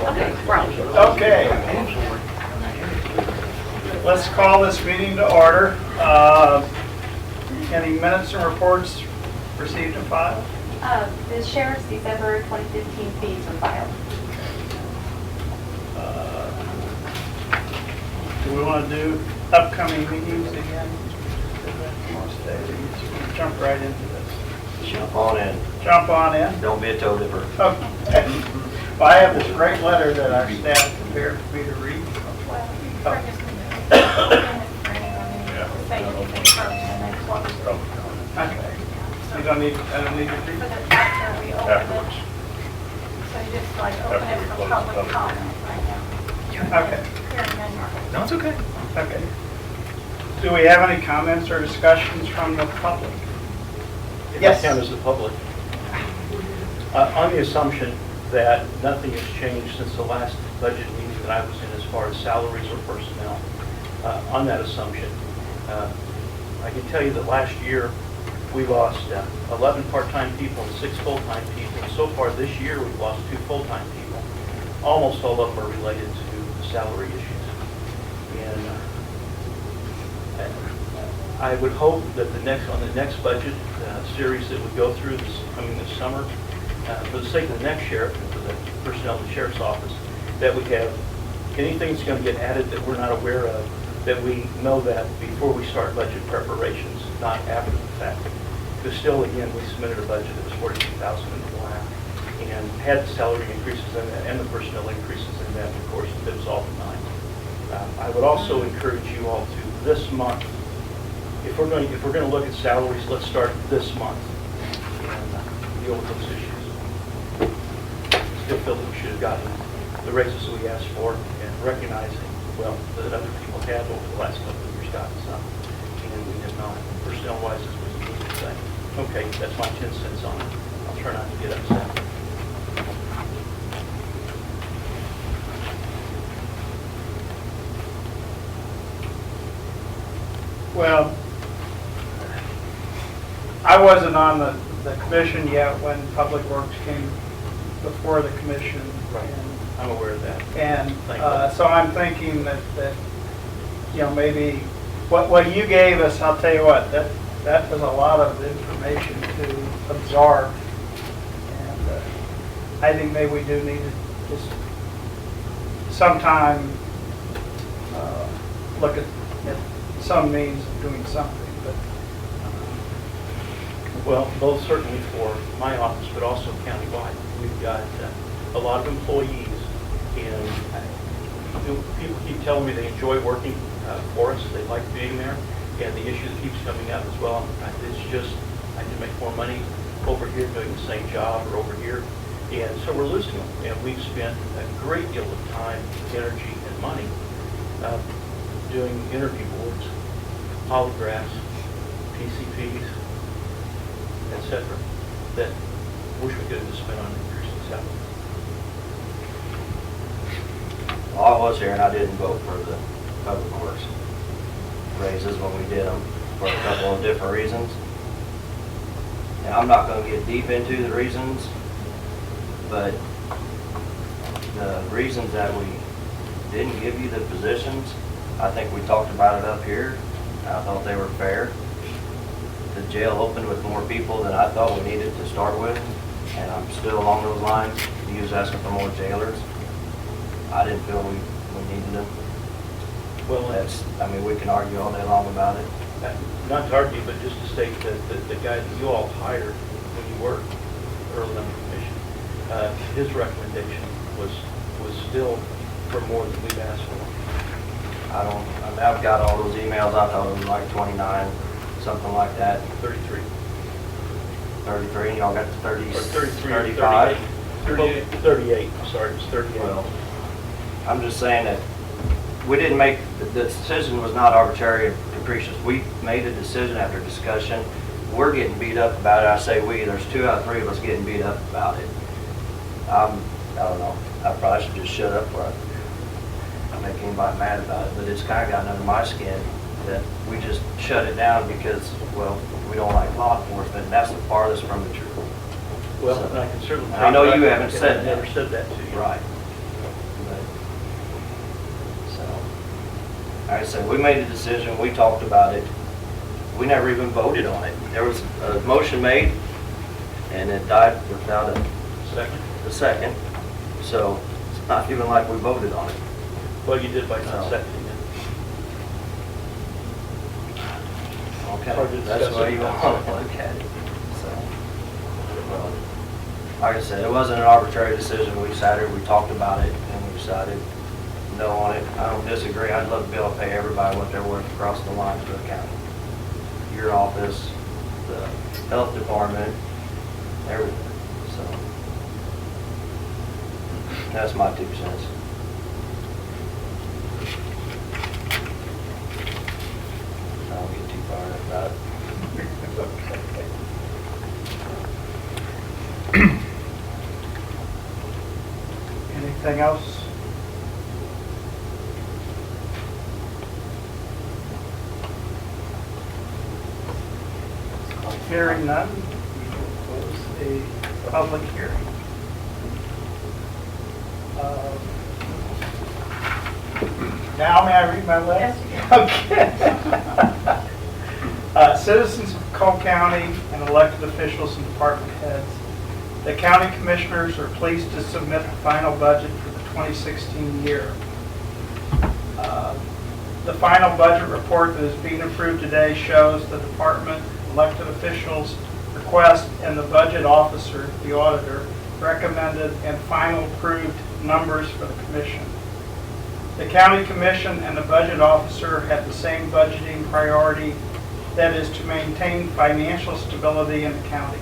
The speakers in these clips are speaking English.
Okay. Let's call this meeting to order. Any minutes and reports received and filed? The sheriff's December 2015 fees were filed. Do we want to do upcoming meetings again? Jump right into this. Jump on in. Jump on in. Don't be a toe dipper. Okay. Well, I have this great letter that our staff prepared for me to read. Well, Okay. I don't need to read. Afterwards. So you just like open it for public comment right now. Okay. Hearing none. No, it's okay. Okay. Do we have any comments or discussions from the public? Yes. Count as the public. On the assumption that nothing has changed since the last budget meeting that I was in as far as salaries or personnel, on that assumption, I can tell you that last year we lost 11 part-time people and 6 full-time people. So far this year we've lost 2 full-time people. Almost all of them are related to salary issues. And I would hope that on the next budget series that we go through this summer, for the sake of the next sheriff and for the personnel of the sheriff's office, that we have anything that's going to get added that we're not aware of, that we know that before we start budget preparations, not after the fact. Because still, again, we submitted a budget that was $42,000 in the black, and had the salary increases in that and the personnel increases in that, of course, it was all benign. I would also encourage you all to this month, if we're going to look at salaries, let's start this month and deal with those issues. Still feel that we should have gotten the raises that we asked for, and recognizing, well, that other people have over the last couple of years gotten some, and we have not. Personnel-wise, this was a good thing. Okay, that's my 10 cents on it. I'll try not to get upset. Well, I wasn't on the commission yet when Public Works came before the commission. Right. I'm aware of that. And Thank you. so I'm thinking that maybe what you gave us, I'll tell you what, that was a lot of information to absorb. And I think maybe we do need to just sometime look at some means of doing something. But Well, both certainly for my office, but also countywide. We've got a lot of employees, and people keep telling me they enjoy working for us. They like being there, and the issue that keeps coming up as well, it's just, I can make more money over here doing the same job or over here. And so we're losing them, and we've spent a great deal of time, energy, and money doing interview boards, polygraphs, PCPs, etc., that wish we could have just spent on increasing salary. Well, I was here and I didn't vote for the public works raises when we did them for a couple of different reasons. And I'm not going to get deep into the reasons, but the reasons that we didn't give you the positions, I think we talked about it up here. I thought they were fair. The jail opened with more people than I thought we needed to start with, and I'm still along those lines. He was asking for more jailers. I didn't feel we needed them. Well, We can argue all day long about it. not to argue, but just to state that the guy that you all hired when you worked early on the commission, his recommendation was still for more than we've asked for. I've got all those emails. I thought it was like 29, something like that. 33. 33, and y'all got the 30, Or 33, 35. 38. 38, I'm sorry, it was 38. Well, I'm just saying that we didn't make, the decision was not arbitrary and capricious. We made a decision after discussion. We're getting beat up about it. I say we, there's 2 out of 3 of us getting beat up about it. I don't know, I probably should just shut up before I make anybody mad about it, but it's kind of gotten under my skin that we just shut it down because, well, we don't like law enforcement, and that's the farthest from the truth. Well, So, and I can certainly. I know you haven't said I that. never said that to you. Right. Like I said, we made a decision, we talked about it. We never even voted on it. There was a motion made, and it died without Second? a second. So it's not even like we voted on it. Well, you did by No. not seconding it. Okay, Or discuss that's the way it. you want to look at it. So, well, like I said, it wasn't an arbitrary decision. We sat here, we talked about it, and we decided no on it. I don't disagree. I'd love to be able to pay everybody what they're worth across the line to the county. Your office, the health department, everything. So, that's my 2 cents. I don't get too fired up about it. Anything else? Hearing none, we will close the public hearing. Now may I read my letter? Yes, you Okay. Citizens of Cole County and elected officials and department heads, the county commissioners are pleased to submit the final budget for the 2016 year. The final budget report that is being approved today shows the department, elected officials' request, and the budget officer, the auditor, recommended and final approved numbers for the commission. The county commission and the budget officer have the same budgeting priority, that is to maintain financial stability in the county.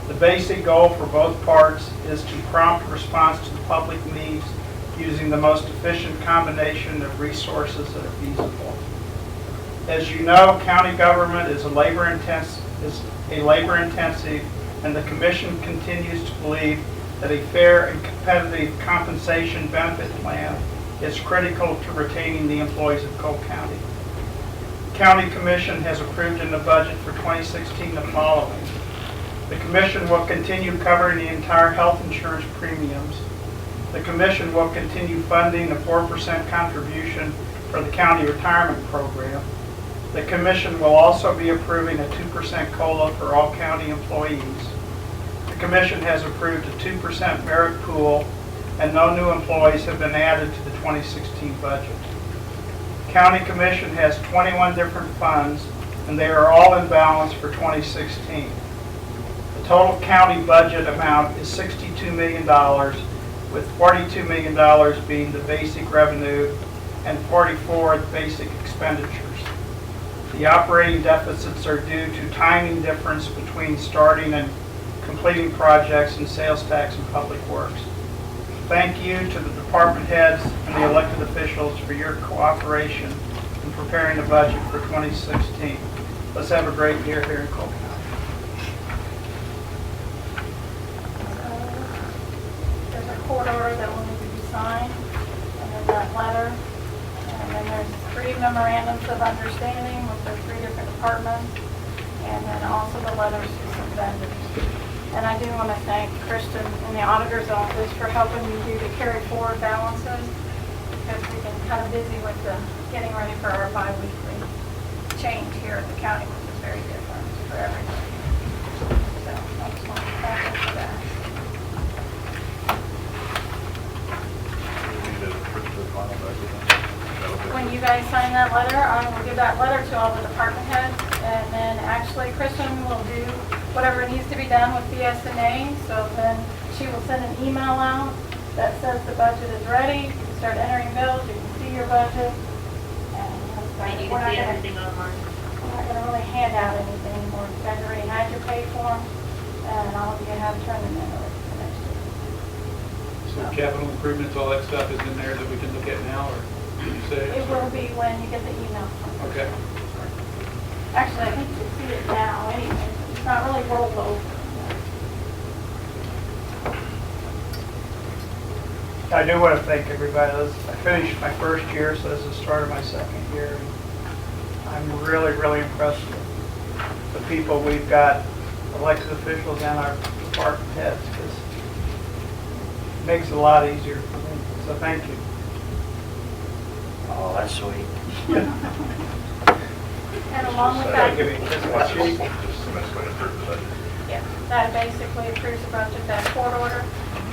The basic goal for both parts is to prompt response to the public needs using the most efficient combination of resources that are feasible. As you know, county government is labor intensive, and the commission continues to believe that a fair and competitive compensation benefit plan is critical to retaining the employees of Cole County. The County Commission has approved in the budget for 2016 the following. The Commission will continue covering the entire health insurance premiums. The Commission will continue funding the 4% contribution for the county retirement program. The Commission will also be approving a 2% COLA for all county employees. The Commission has approved a 2% merit pool, and no new employees have been added to the 2016 budget. County Commission has 21 different funds, and they are all in balance for 2016. The total county budget amount is $62 million, with $42 million being the basic revenue and 44 the basic expenditures. The operating deficits are due to timing difference between starting and completing projects in sales tax and public works. Thank you to the department heads and the elected officials for your cooperation in preparing the budget for 2016. Let's have a great year here in Cole County. There's a court order that will need to be signed, and then that letter, and then there's 3 memorandums of understanding with the 3 different departments, and then also the letters to some vendors. And I do want to thank Kristen in the auditor's office for helping me do the carry forward balances, because we've been kind of busy with the getting ready for our bi-weekly change here at the county, which is very different for everybody. So I just want to thank her for that. When you guys sign that letter, I will give that letter to all the department heads, and then actually Kristen will do whatever needs to be done with BSNA, so then she will send an email out that says the budget is ready, you can start entering bills, you can see your budget, and And you we're can not see gonna- everything online. we're not gonna really hand out anything anymore, you guys already had your pay form, and all of you have turned them in already for next year. So capital improvements, all that stuff is in there that we can look at now, or did you say? It will be when you get the email. Okay. Actually, I think you can see it now anyway, it's not really rolled over. I do want to thank everybody. I finished my first year, so this is the start of my second year. I'm really, really impressed with the people we've got, elected officials and our department heads, because it makes it a lot easier for me. So thank you. Oh, that's sweet. And along with that, Give me this one sheet. Just somebody's going to approve the budget. yeah, that basically approves the budget, that court order,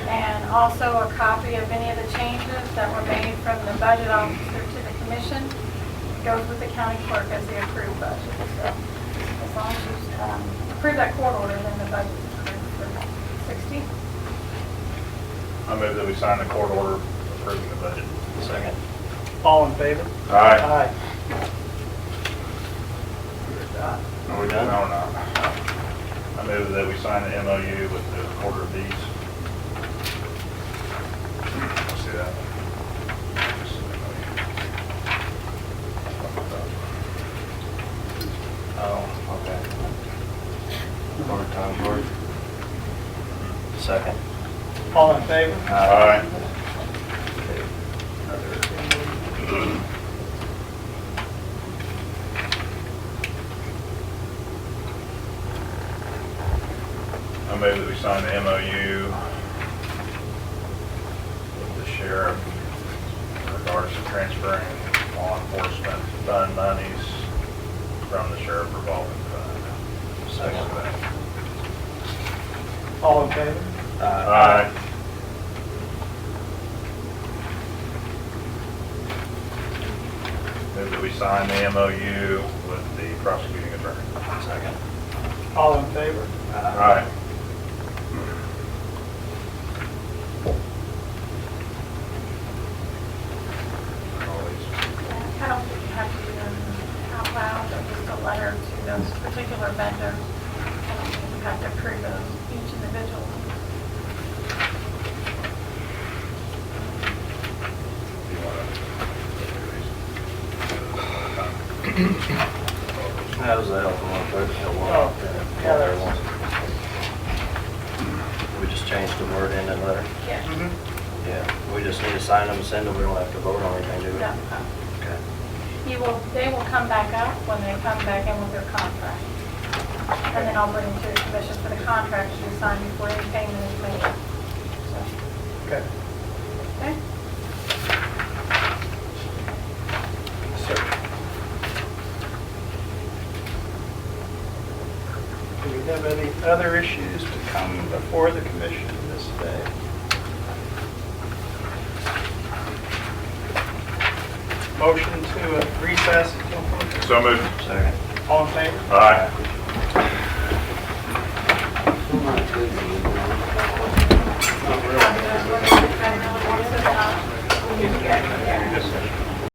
and also a copy of any of the changes that were made from the budget officer to the commission. Goes with the county clerk as the approved budget. So as long as you approve that court order, then the budget is approved for 60. I move that we sign the court order approving the budget. Second. All in favor? Aye. Aye. We're done. Are we done? No, no. I move that we sign the MOU with the quarter of these. Let's see that. Oh, okay. Court time, court. Second. All in favor? Aye. I move that we sign the MOU with the sheriff in regards to transferring law enforcement fund monies from the sheriff revolving fund. Second. All in favor? Aye. Move that we sign the MOU with the prosecuting attorney. Second. All in favor? Aye. I don't think you have to do them out loud, but just a letter to those particular vendors. I don't think you have to approve those each individual. That was the help one, but Oh, yeah, there was. we just changed the word in that letter. Yeah. Mhm. Yeah, we just need to sign them and send them, we don't have to vote on anything, do we? No. Okay. They will come back up when they come back in with their contract. And then I'll bring them to the commission for the contract to be signed before any payment is made. So, Okay. okay? Sir. Do we have any other issues to come before the commission this day? Motion to recess until 4:00. So moved. Second. All in favor? Aye. Not really.